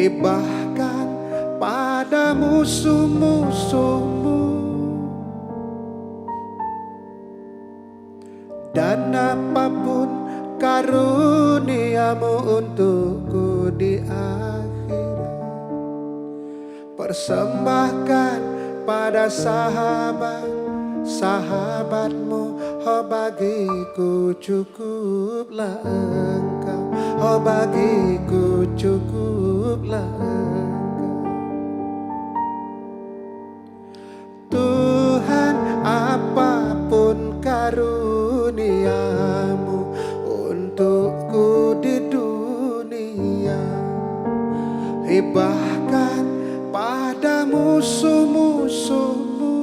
bahkan pada musuh-musuhmu, dan apapun karuniamu untukku di akhirat. Persembahkan pada sahabatmu, oh bagiku cukuplah engkau, oh bagiku cukuplah engkau. Tuhan, apapun karuniamu untukku di dunia, bahkan pada musuh-musuhmu,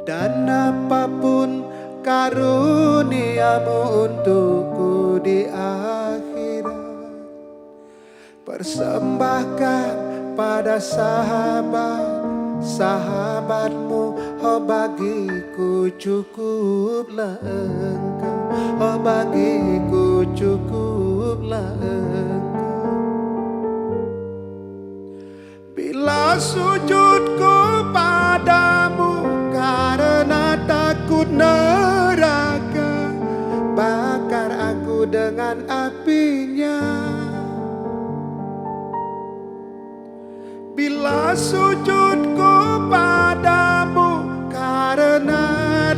dan apapun karuniamu untukku di akhirat. Persembahkan pada sahabatmu, oh bagiku cukuplah engkau, oh bagiku cukuplah engkau. Bila sujudku padamu karena takut neraka, bakar aku dengan apinya. Bila sujudku padamu karena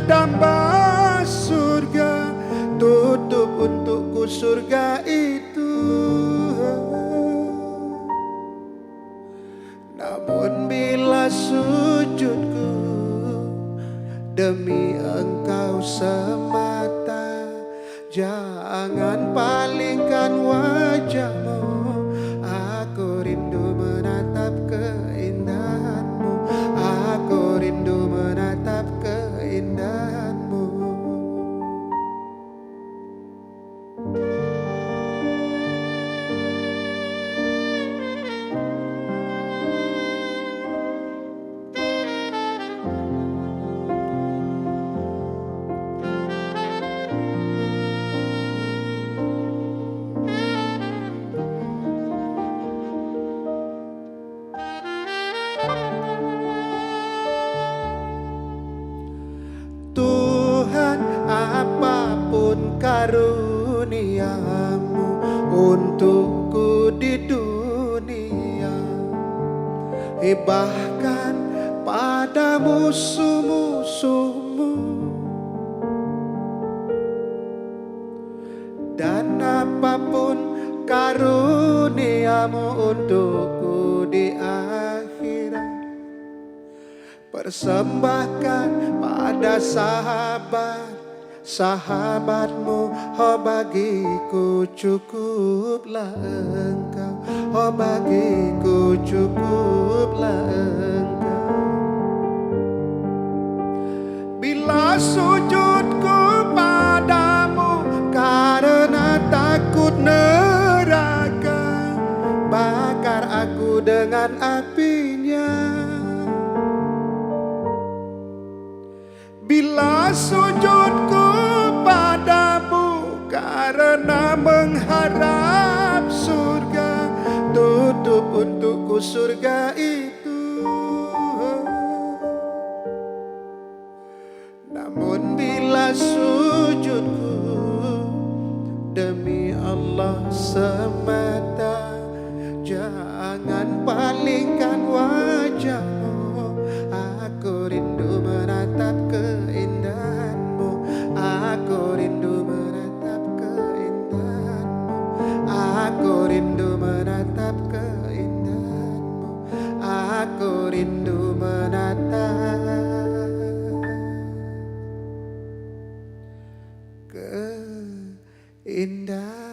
damba surga, tutup untukku surga itu. Namun bila sujudku demi engkau semata, jangan palingkan wajahmu. Aku rindu menatap keindahanmu, aku rindu menatap keindahanmu. Tuhan, apapun karuniamu untukku di dunia, bahkan pada musuh-musuhmu, dan apapun karuniamu untukku di akhirat. Persembahkan pada sahabatmu, oh bagiku cukuplah engkau, oh bagiku cukuplah engkau. Bila sujudku padamu karena takut neraka, bakar aku dengan apinya. Bila sujudku padamu karena mengharap surga, tutup untukku surga itu. Namun bila sujudku demi Allah semata, jangan palingkan wajahmu. Aku rindu menatap keindahanmu, aku rindu menatap keindahanmu, aku rindu menatap keindahanmu, aku rindu menatap keindahanmu.